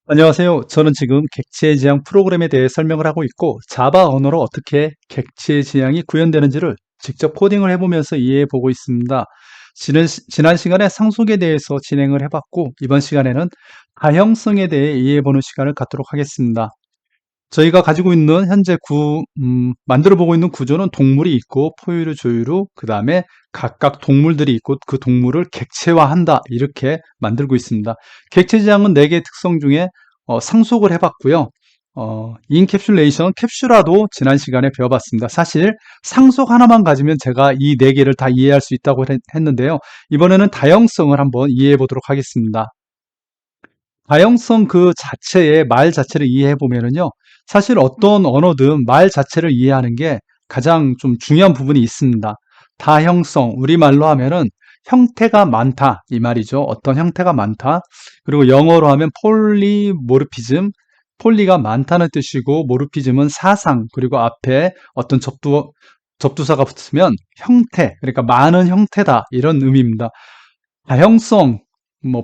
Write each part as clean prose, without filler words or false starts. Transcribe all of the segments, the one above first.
안녕하세요. 저는 지금 객체 지향 프로그램에 대해 설명을 하고 있고, 자바 언어로 어떻게 객체 지향이 구현되는지를 직접 코딩을 해보면서 이해해 보고 있습니다. 지난 시간에 상속에 대해서 진행을 해봤고, 이번 시간에는 다형성에 대해 이해해 보는 시간을 갖도록 하겠습니다. 저희가 가지고 있는 현재 만들어 보고 있는 구조는 동물이 있고, 포유류, 조유류, 그 다음에 각각 동물들이 있고, 그 동물을 객체화한다. 이렇게 만들고 있습니다. 객체 지향은 4개의 특성 중에 상속을 해봤고요. 인캡슐레이션, 캡슐화도 지난 시간에 배워봤습니다. 사실 상속 하나만 가지면 제가 이 4개를 다 이해할 수 있다고 했는데요. 이번에는 다형성을 한번 이해해 보도록 하겠습니다. 다형성 그 자체의 말 자체를 이해해 보면은요, 사실 어떤 언어든 말 자체를 이해하는 게 가장 좀 중요한 부분이 있습니다. 다형성, 우리말로 하면은 형태가 많다, 이 말이죠. 어떤 형태가 많다. 그리고 영어로 하면 폴리모르피즘, 폴리가 많다는 뜻이고, 모르피즘은 사상, 그리고 앞에 어떤 접두사가 붙으면 형태, 그러니까 많은 형태다, 이런 의미입니다. 다형성,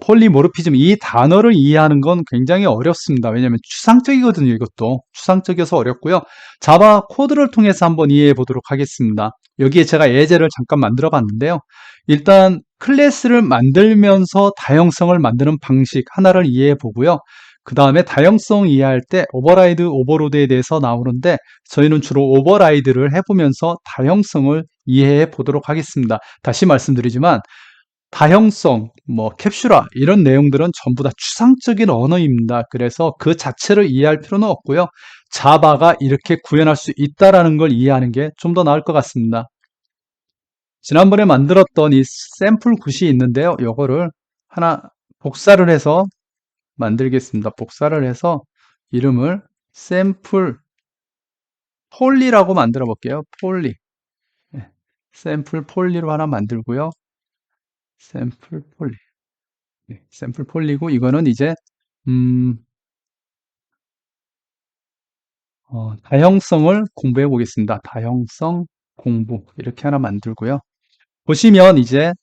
폴리모르피즘 이 단어를 이해하는 건 굉장히 어렵습니다. 왜냐하면 추상적이거든요. 이것도 추상적이어서 어렵고요. 자바 코드를 통해서 한번 이해해 보도록 하겠습니다. 여기에 제가 예제를 잠깐 만들어 봤는데요. 일단 클래스를 만들면서 다형성을 만드는 방식 하나를 이해해 보고요. 그 다음에 다형성 이해할 때 오버라이드, 오버로드에 대해서 나오는데 저희는 주로 오버라이드를 해보면서 다형성을 이해해 보도록 하겠습니다. 다시 말씀드리지만 다형성, 캡슐화 이런 내용들은 전부 다 추상적인 언어입니다. 그래서 그 자체를 이해할 필요는 없고요. 자바가 이렇게 구현할 수 있다라는 걸 이해하는 게 좀 더 나을 것 같습니다. 지난번에 만들었던 이 샘플 굿이 있는데요. 요거를 하나 복사를 해서 만들겠습니다. 복사를 해서 이름을 샘플 폴리라고 만들어 볼게요. 폴리. 네, 샘플 폴리로 하나 만들고요. 샘플 폴리. 네, 샘플 폴리고 이거는 이제 음, 다형성을 공부해 보겠습니다. 다형성 공부 이렇게 하나 만들고요. 보시면 이제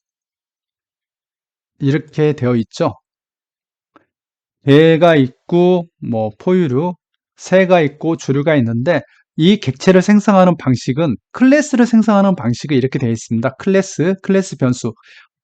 이렇게 되어 있죠. 개가 있고 포유류, 새가 있고 주류가 있는데 이 객체를 생성하는 방식은 클래스를 생성하는 방식이 이렇게 되어 있습니다. 클래스 변수.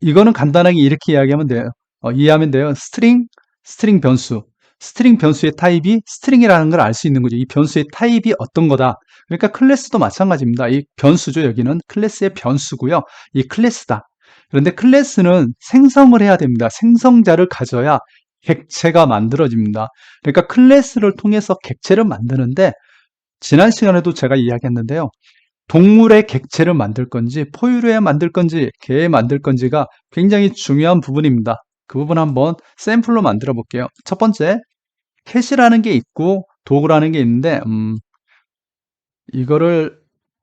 이거는 간단하게 이렇게 이야기하면 돼요. 이해하면 돼요. 스트링 변수. 스트링 변수의 타입이 스트링이라는 걸 알 수 있는 거죠. 이 변수의 타입이 어떤 거다. 그러니까 클래스도 마찬가지입니다. 이 변수죠. 여기는 클래스의 변수고요. 이 클래스다. 그런데 클래스는 생성을 해야 됩니다. 생성자를 가져야 객체가 만들어집니다. 그러니까 클래스를 통해서 객체를 만드는데 지난 시간에도 제가 이야기했는데요. 동물의 객체를 만들 건지 포유류에 만들 건지 개에 만들 건지가 굉장히 중요한 부분입니다. 그 부분 한번 샘플로 만들어 볼게요. 첫 번째, 캣이라는 게 있고 도구라는 게 있는데 이거를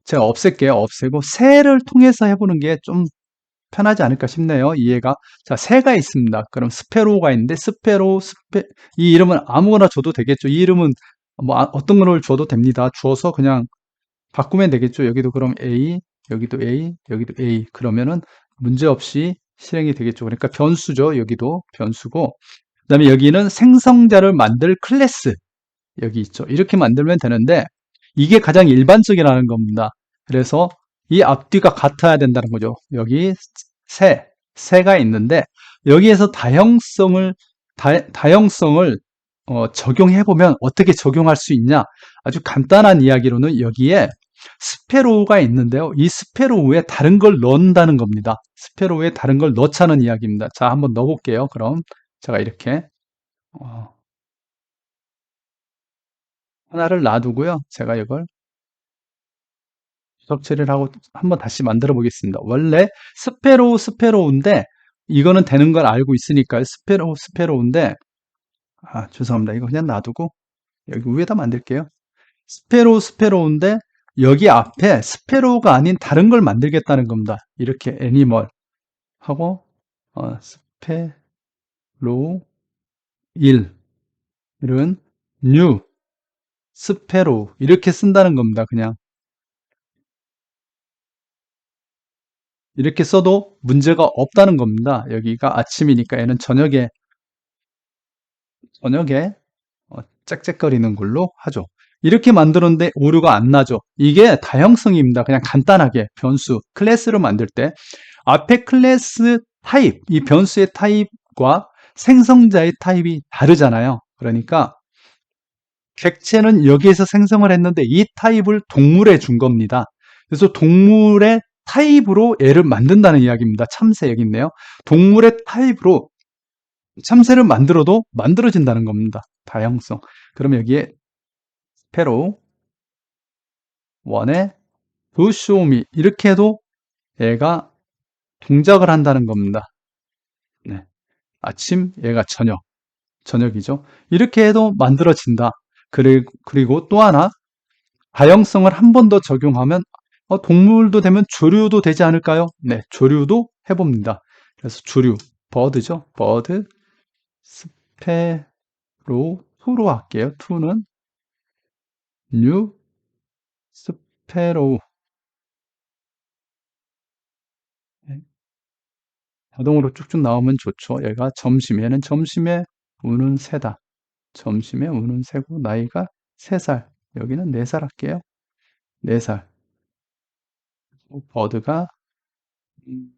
제가 없앨게요. 없애고 새를 통해서 해보는 게 좀 편하지 않을까 싶네요. 이해가. 자, 새가 있습니다. 그럼 스페로우가 있는데 이 이름은 아무거나 줘도 되겠죠. 이 이름은 어떤 걸 줘도 됩니다. 주어서 그냥 바꾸면 되겠죠. 여기도 그럼 A, 여기도 A, 여기도 A. 그러면은 문제없이 실행이 되겠죠. 그러니까 변수죠. 여기도 변수고. 그다음에 여기는 생성자를 만들 클래스. 여기 있죠. 이렇게 만들면 되는데 이게 가장 일반적이라는 겁니다. 그래서 이 앞뒤가 같아야 된다는 거죠. 여기 새가 있는데 여기에서 다형성을 적용해 보면 어떻게 적용할 수 있냐? 아주 간단한 이야기로는 여기에 스페로우가 있는데요. 이 스페로우에 다른 걸 넣는다는 겁니다. 스페로우에 다른 걸 넣자는 이야기입니다. 자, 한번 넣어볼게요. 그럼 제가 이렇게 어, 하나를 놔두고요. 제가 이걸 주석 처리를 하고 한번 다시 만들어 보겠습니다. 원래 스페로우인데 이거는 되는 걸 알고 있으니까요. 스페로우인데 죄송합니다. 이거 그냥 놔두고 여기 위에다 만들게요. 스페로우인데 여기 앞에 스페로우가 아닌 다른 걸 만들겠다는 겁니다. 이렇게 애니멀 하고 스페로우 1 이런 뉴 스페로우 이렇게 쓴다는 겁니다. 그냥 이렇게 써도 문제가 없다는 겁니다. 여기가 아침이니까 얘는 저녁에 짹짹거리는 걸로 하죠. 이렇게 만들었는데 오류가 안 나죠. 이게 다형성입니다. 그냥 간단하게 변수, 클래스로 만들 때 앞에 클래스 타입, 이 변수의 타입과 생성자의 타입이 다르잖아요. 그러니까 객체는 여기에서 생성을 했는데 이 타입을 동물에 준 겁니다. 그래서 동물의 타입으로 얘를 만든다는 이야기입니다. 참새 여기 있네요. 동물의 타입으로 참새를 만들어도 만들어진다는 겁니다. 다형성. 그럼 여기에 스페로우 원에 to show me 이렇게 해도 얘가 동작을 한다는 겁니다. 네. 아침, 얘가 저녁이죠. 이렇게 해도 만들어진다. 그리고 또 하나 다형성을 한 번 더 적용하면 동물도 되면 조류도 되지 않을까요? 네, 조류도 해봅니다. 그래서 조류, 버드죠. 버드, 스페로, 투로 할게요. 투는 뉴, 스페로우. 네, 자동으로 쭉쭉 나오면 좋죠. 얘가 점심에는 점심에 우는 새다. 점심에 우는 새고 나이가 3살. 여기는 4살 할게요. 4살. 버드가 음,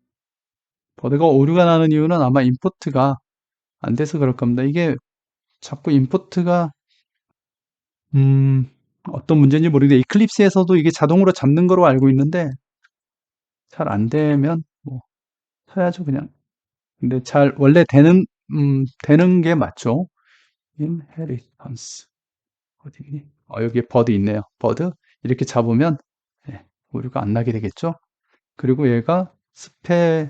버드가 오류가 나는 이유는 아마 임포트가 안 돼서 그럴 겁니다. 이게 자꾸 임포트가 음, 어떤 문제인지 모르겠는데 이클립스에서도 이게 자동으로 잡는 거로 알고 있는데 잘 안 되면 뭐 쳐야죠 그냥. 근데 잘 원래 되는 게 맞죠. inheritance 어디 있니? 여기에 버드 있네요. 버드 이렇게 잡으면 오류가 안 나게 되겠죠. 그리고 얘가 스페로우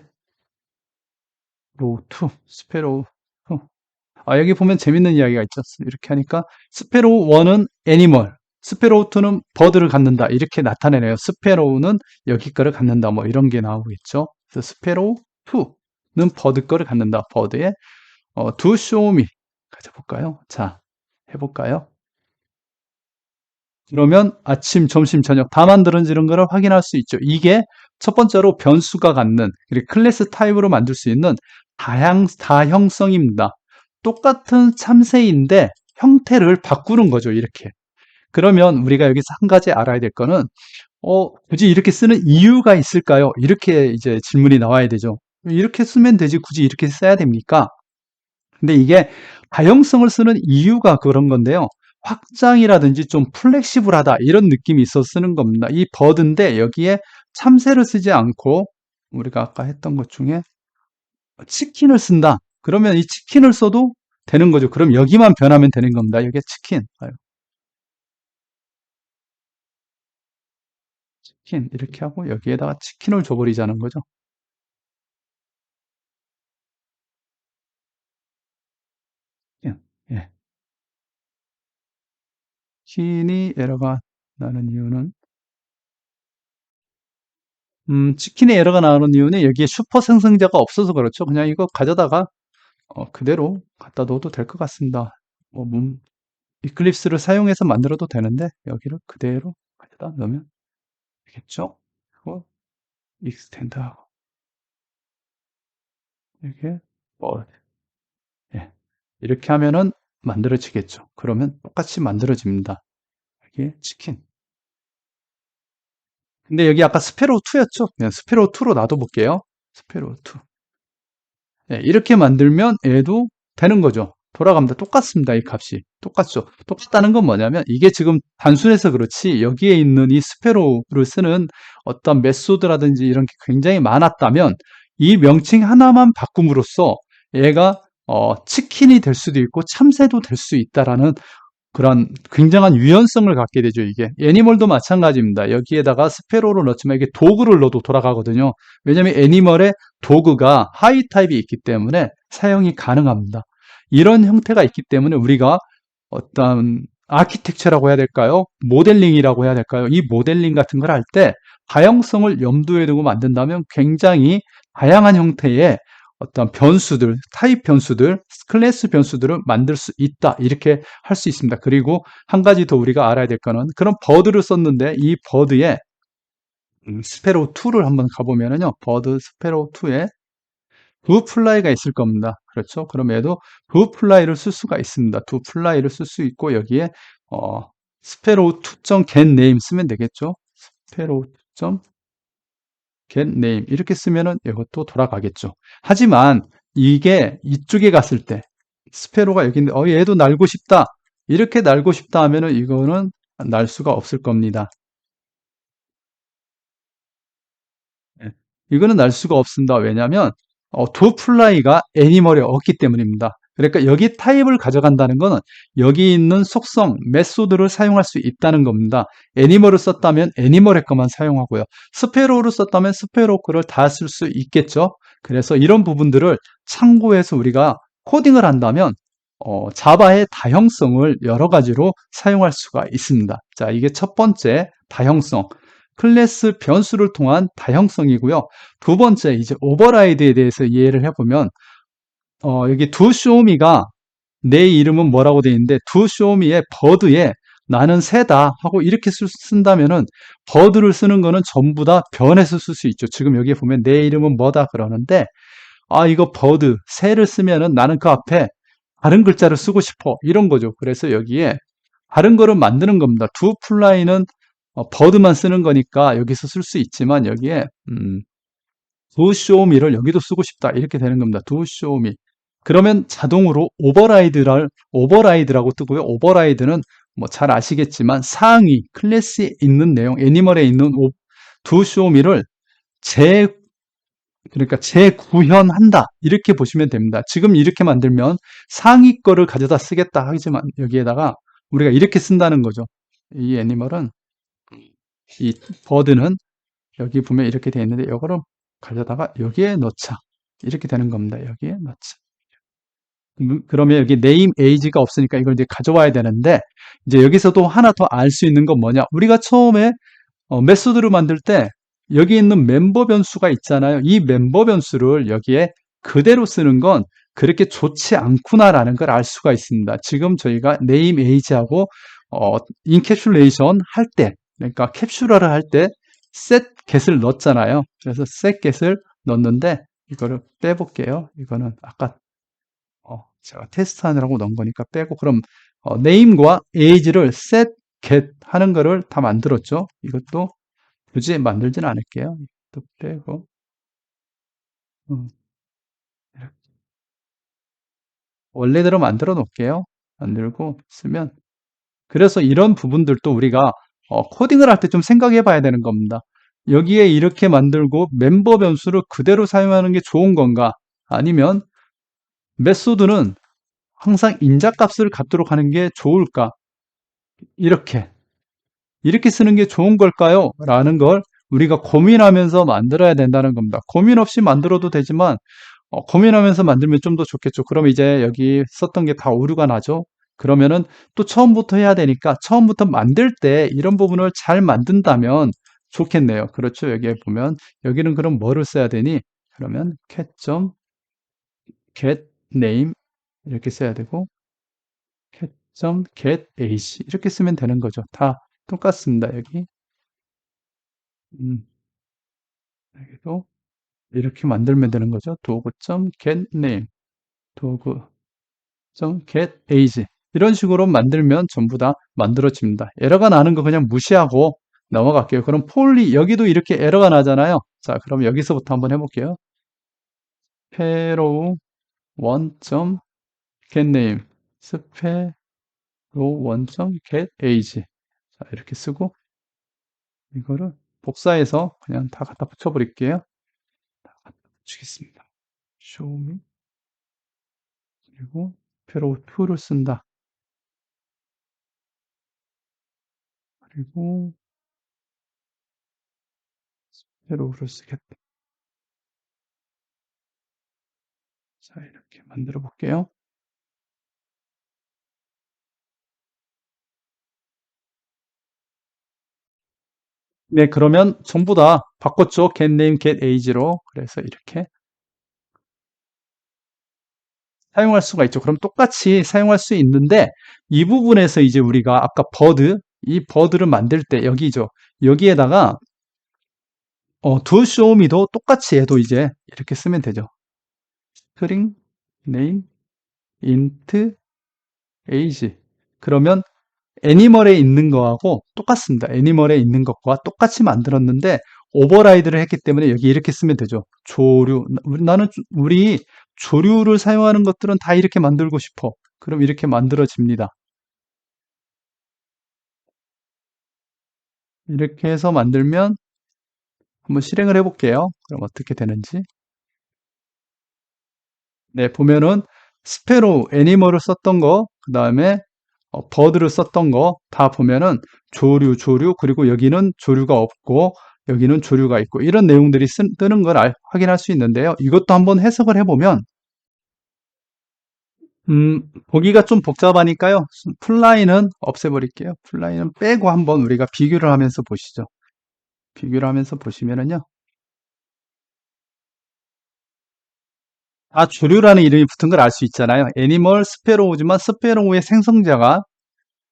2 여기 보면 재밌는 이야기가 있죠. 이렇게 하니까 스페로우 1은 애니멀, 스페로우 2는 버드를 갖는다. 이렇게 나타내네요. 스페로우는 여기 거를 갖는다. 뭐 이런 게 나오겠죠. 그래서 스페로우 2는 버드 거를 갖는다. 버드에 to show me 가져볼까요? 자, 해볼까요? 그러면 아침, 점심, 저녁 다 만들어지는 것을 확인할 수 있죠. 이게 첫 번째로 변수가 갖는 그리고 클래스 타입으로 만들 수 있는 다형성입니다. 똑같은 참새인데 형태를 바꾸는 거죠. 이렇게. 그러면 우리가 여기서 한 가지 알아야 될 거는 굳이 이렇게 쓰는 이유가 있을까요? 이렇게 이제 질문이 나와야 되죠. 이렇게 쓰면 되지 굳이 이렇게 써야 됩니까? 근데 이게 다형성을 쓰는 이유가 그런 건데요. 확장이라든지 좀 플렉시블하다 이런 느낌이 있어 쓰는 겁니다. 이 버드인데 여기에 참새를 쓰지 않고 우리가 아까 했던 것 중에 치킨을 쓴다. 그러면 이 치킨을 써도 되는 거죠. 그럼 여기만 변하면 되는 겁니다. 여기에 치킨. 치킨 이렇게 하고 여기에다가 치킨을 줘버리자는 거죠. 예. 예. 치킨이 에러가 나는 이유는 치킨에 에러가 나오는 이유는 여기에 슈퍼 생성자가 없어서 그렇죠. 그냥 이거 가져다가 그대로 갖다 넣어도 될 것 같습니다. 뭐, 이클립스를 사용해서 만들어도 되는데 여기를 그대로 가져다 넣으면 되겠죠. 그리고 익스텐드하고 이렇게 예. 이렇게 하면은 만들어지겠죠. 그러면 똑같이 만들어집니다. 여기에 치킨. 근데 여기 아까 스페로우 2였죠? 그냥 스페로우 2로 놔둬볼게요. 스페로우 2. 예, 이렇게 만들면 얘도 되는 거죠. 돌아갑니다. 똑같습니다. 이 값이. 똑같죠. 똑같다는 건 뭐냐면 이게 지금 단순해서 그렇지 여기에 있는 이 스페로우를 쓰는 어떤 메소드라든지 이런 게 굉장히 많았다면 이 명칭 하나만 바꿈으로써 얘가 치킨이 될 수도 있고 참새도 될 수 있다라는 그런 굉장한 유연성을 갖게 되죠, 이게. 애니멀도 마찬가지입니다. 여기에다가 스페로를 넣지만 이게 도구를 넣어도 돌아가거든요. 왜냐면 애니멀에 도구가 하이 타입이 있기 때문에 사용이 가능합니다. 이런 형태가 있기 때문에 우리가 어떤 아키텍처라고 해야 될까요? 모델링이라고 해야 될까요? 이 모델링 같은 걸 할 때 다양성을 염두에 두고 만든다면 굉장히 다양한 형태의 어떤 변수들, 타입 변수들, 클래스 변수들을 만들 수 있다. 이렇게 할 수 있습니다. 그리고 한 가지 더 우리가 알아야 될 거는 그런 버드를 썼는데 이 버드에 스페로우 2를 한번 가보면은요. 버드 스페로우 2에 두 플라이가 있을 겁니다. 그렇죠? 그럼 얘도 두 플라이를 쓸 수가 있습니다. 두 플라이를 쓸 수 있고 여기에 어, sparrow 2.get name 쓰면 되겠죠? sparrow 2.get name 이렇게 쓰면은 이것도 돌아가겠죠. 하지만 이게 이쪽에 갔을 때 스페로가 여기 있는데 얘도 날고 싶다. 이렇게 날고 싶다 하면은 이거는 날 수가 없을 겁니다. 예. 이거는 날 수가 없습니다. 왜냐하면 도 플라이가 애니멀에 없기 때문입니다. 그러니까 여기 타입을 가져간다는 것은 여기 있는 속성, 메소드를 사용할 수 있다는 겁니다. 애니멀을 썼다면 애니멀의 것만 사용하고요. 스페로우를 썼다면 스페로우 거를 다 쓸 수 있겠죠. 그래서 이런 부분들을 참고해서 우리가 코딩을 한다면 자바의 다형성을 여러 가지로 사용할 수가 있습니다. 자, 이게 첫 번째 다형성. 클래스 변수를 통한 다형성이고요. 두 번째 이제 오버라이드에 대해서 이해를 해보면 여기 do show me가 내 이름은 뭐라고 되어 있는데 do show me의 버드에 나는 새다 하고 이렇게 쓴다면은 버드를 쓰는 거는 전부 다 변해서 쓸 수 있죠. 지금 여기에 보면 내 이름은 뭐다 그러는데 이거 버드 새를 쓰면은 나는 그 앞에 다른 글자를 쓰고 싶어 이런 거죠. 그래서 여기에 다른 거를 만드는 겁니다. do 플라이는 버드만 쓰는 거니까 여기서 쓸 수 있지만 여기에 do show me를 여기도 쓰고 싶다 이렇게 되는 겁니다. do show me. 그러면 자동으로 오버라이드라고 뜨고요. 오버라이드는 뭐 잘 아시겠지만 상위 클래스에 있는 내용, 애니멀에 있는 do show me를 그러니까 재구현한다 이렇게 보시면 됩니다. 지금 이렇게 만들면 상위 거를 가져다 쓰겠다 하지만 여기에다가 우리가 이렇게 쓴다는 거죠. 이 애니멀은 이 버드는 여기 보면 이렇게 되어 있는데 이거를 가져다가 여기에 넣자 이렇게 되는 겁니다. 여기에 넣자. 그러면 여기 name age가 없으니까 이걸 이제 가져와야 되는데 이제 여기서도 하나 더 알 수 있는 건 뭐냐? 우리가 처음에 메소드를 만들 때 여기 있는 멤버 변수가 있잖아요. 이 멤버 변수를 여기에 그대로 쓰는 건 그렇게 좋지 않구나라는 걸 알 수가 있습니다. 지금 저희가 name age하고 인캡슐레이션 할 때, 그러니까 캡슐화를 할 때 set get을 넣었잖아요. 그래서 set get을 넣었는데 이거를 빼볼게요. 이거는 아까 제가 테스트하느라고 넣은 거니까 빼고 그럼 name과 age를 set get 하는 거를 다 만들었죠. 이것도 굳이 만들지는 않을게요. 또 빼고 이렇게 원래대로 만들어 놓을게요. 만들고 쓰면 그래서 이런 부분들도 우리가 코딩을 할 때 좀 생각해 봐야 되는 겁니다. 여기에 이렇게 만들고 멤버 변수를 그대로 사용하는 게 좋은 건가? 아니면 메소드는 항상 인자값을 갖도록 하는 게 좋을까? 이렇게 쓰는 게 좋은 걸까요? 라는 걸 우리가 고민하면서 만들어야 된다는 겁니다. 고민 없이 만들어도 되지만 고민하면서 만들면 좀 더 좋겠죠. 그럼 이제 여기 썼던 게 다 오류가 나죠. 그러면은 또 처음부터 해야 되니까 처음부터 만들 때 이런 부분을 잘 만든다면 좋겠네요. 그렇죠. 여기에 보면 여기는 그럼 뭐를 써야 되니? 그러면 cat.get name 이렇게 써야 되고 cat.get age 이렇게 쓰면 되는 거죠. 다 똑같습니다. 여기 여기도 이렇게 만들면 되는 거죠. 도구.get name 도구.get age 이런 식으로 만들면 전부 다 만들어집니다. 에러가 나는 거 그냥 무시하고 넘어갈게요. 그럼 폴리 여기도 이렇게 에러가 나잖아요. 자, 그럼 여기서부터 한번 해볼게요. sparrow 1.get name sparrow 1.get age 자, 이렇게 쓰고 이거를 복사해서 그냥 다 갖다 붙여버릴게요. 다 갖다 붙이겠습니다. show me 그리고 sparrow 2를 쓴다. 그리고 sparrow를 쓰겠다. 자, 이렇게 만들어 볼게요. 네, 그러면 전부 다 바꿨죠. get name, get age로. 그래서 이렇게 사용할 수가 있죠. 그럼 똑같이 사용할 수 있는데 이 부분에서 이제 우리가 아까 이 버드를 만들 때 여기죠. 여기에다가 do show me도 똑같이 해도 이제 이렇게 쓰면 되죠. 스트링 네임 인트 age. 그러면 애니멀에 있는 거하고 똑같습니다. 애니멀에 있는 것과 똑같이 만들었는데 오버라이드를 했기 때문에 여기 이렇게 쓰면 되죠. 조류. 나는 우리 조류를 사용하는 것들은 다 이렇게 만들고 싶어. 그럼 이렇게 만들어집니다. 이렇게 해서 만들면 한번 실행을 해볼게요. 그럼 어떻게 되는지. 네, 보면은 스페로우, 애니멀을 썼던 거, 그 다음에 버드를 썼던 거 다 보면은 조류, 그리고 여기는 조류가 없고 여기는 조류가 있고 이런 내용들이 뜨는 걸 확인할 수 있는데요. 이것도 한번 해석을 해보면 보기가 좀 복잡하니까요. 풀라인은 없애버릴게요. 풀라인은 빼고 한번 우리가 비교를 하면서 보시죠. 비교를 하면서 보시면은요. 아, 조류라는 이름이 붙은 걸 알 수 있잖아요. 애니멀 스페로우지만 스페로우의 생성자가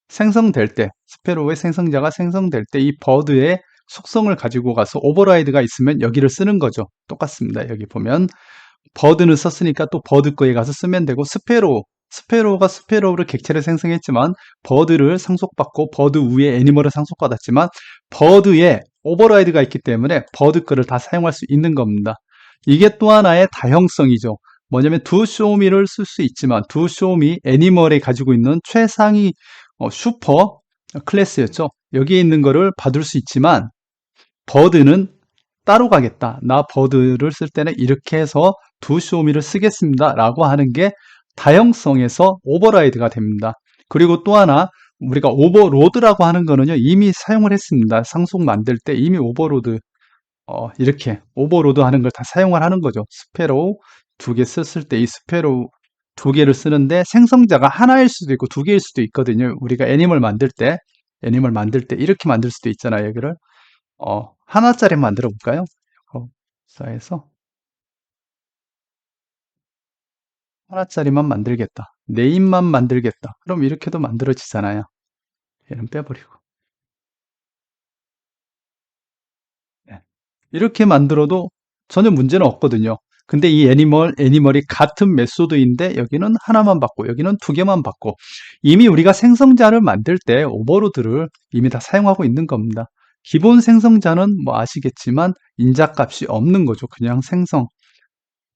생성될 때, 스페로우의 생성자가 생성될 때 이 버드의 속성을 가지고 가서 오버라이드가 있으면 여기를 쓰는 거죠. 똑같습니다. 여기 보면 버드는 썼으니까 또 버드 거에 가서 쓰면 되고 스페로우가 스페로우를 객체를 생성했지만 버드를 상속받고 버드 위에 애니멀을 상속받았지만 버드에 오버라이드가 있기 때문에 버드 거를 다 사용할 수 있는 겁니다. 이게 또 하나의 다형성이죠. 뭐냐면 두 쇼미를 쓸 수 있지만 두 쇼미 애니멀이 가지고 있는 최상위 슈퍼 클래스였죠. 여기에 있는 거를 받을 수 있지만 버드는 따로 가겠다. 나 버드를 쓸 때는 이렇게 해서 두 쇼미를 쓰겠습니다. 라고 하는 게 다형성에서 오버라이드가 됩니다. 그리고 또 하나 우리가 오버로드라고 하는 거는요. 이미 사용을 했습니다. 상속 만들 때 이미 오버로드 이렇게 오버로드 하는 걸 다 사용을 하는 거죠. 스페로우 두 개 썼을 때 이 스페로우 두 개를 쓰는데 생성자가 하나일 수도 있고 두 개일 수도 있거든요. 우리가 애니멀 만들 때 이렇게 만들 수도 있잖아요. 여기를 하나짜리 만들어 볼까요? 사에서 하나짜리만 만들겠다. 네임만 만들겠다. 그럼 이렇게도 만들어지잖아요. 얘는 빼버리고. 네. 이렇게 만들어도 전혀 문제는 없거든요. 근데 이 애니멀이 같은 메소드인데 여기는 하나만 받고 여기는 두 개만 받고 이미 우리가 생성자를 만들 때 오버로드를 이미 다 사용하고 있는 겁니다. 기본 생성자는 뭐 아시겠지만 인자값이 없는 거죠. 그냥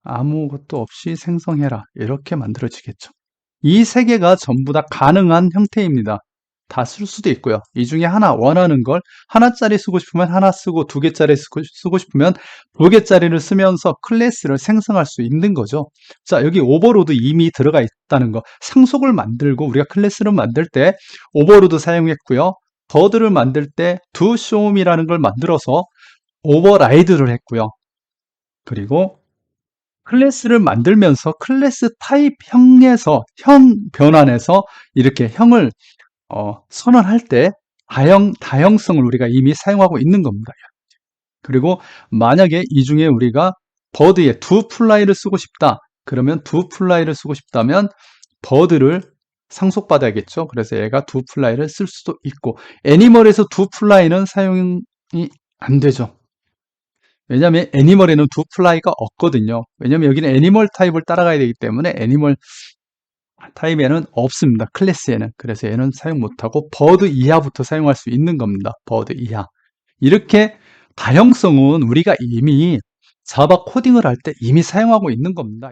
아무것도 없이 생성해라. 이렇게 만들어지겠죠. 이 세 개가 전부 다 가능한 형태입니다. 다 쓸 수도 있고요. 이 중에 하나 원하는 걸 하나짜리 쓰고 싶으면 하나 쓰고 두 개짜리 쓰고 싶으면 두 개짜리를 쓰면서 클래스를 생성할 수 있는 거죠. 자, 여기 오버로드 이미 들어가 있다는 거. 상속을 만들고 우리가 클래스를 만들 때 오버로드 사용했고요. 버드를 만들 때 do showme라는 걸 만들어서 오버라이드를 했고요. 그리고 클래스를 만들면서 클래스 타입 형 변환에서 이렇게 형을 선언할 때 다형성을 우리가 이미 사용하고 있는 겁니다. 그리고 만약에 이 중에 우리가 버드에 두 플라이를 쓰고 싶다. 그러면 두 플라이를 쓰고 싶다면 버드를 상속받아야겠죠. 그래서 얘가 두 플라이를 쓸 수도 있고 애니멀에서 두 플라이는 사용이 안 되죠. 왜냐하면 애니멀에는 두 플라이가 없거든요. 왜냐하면 여기는 애니멀 타입을 따라가야 되기 때문에 애니멀 타입에는 없습니다. 클래스에는. 그래서 얘는 사용 못하고 버드 이하부터 사용할 수 있는 겁니다. 버드 이하. 이렇게 다형성은 우리가 이미 자바 코딩을 할 때 이미 사용하고 있는 겁니다.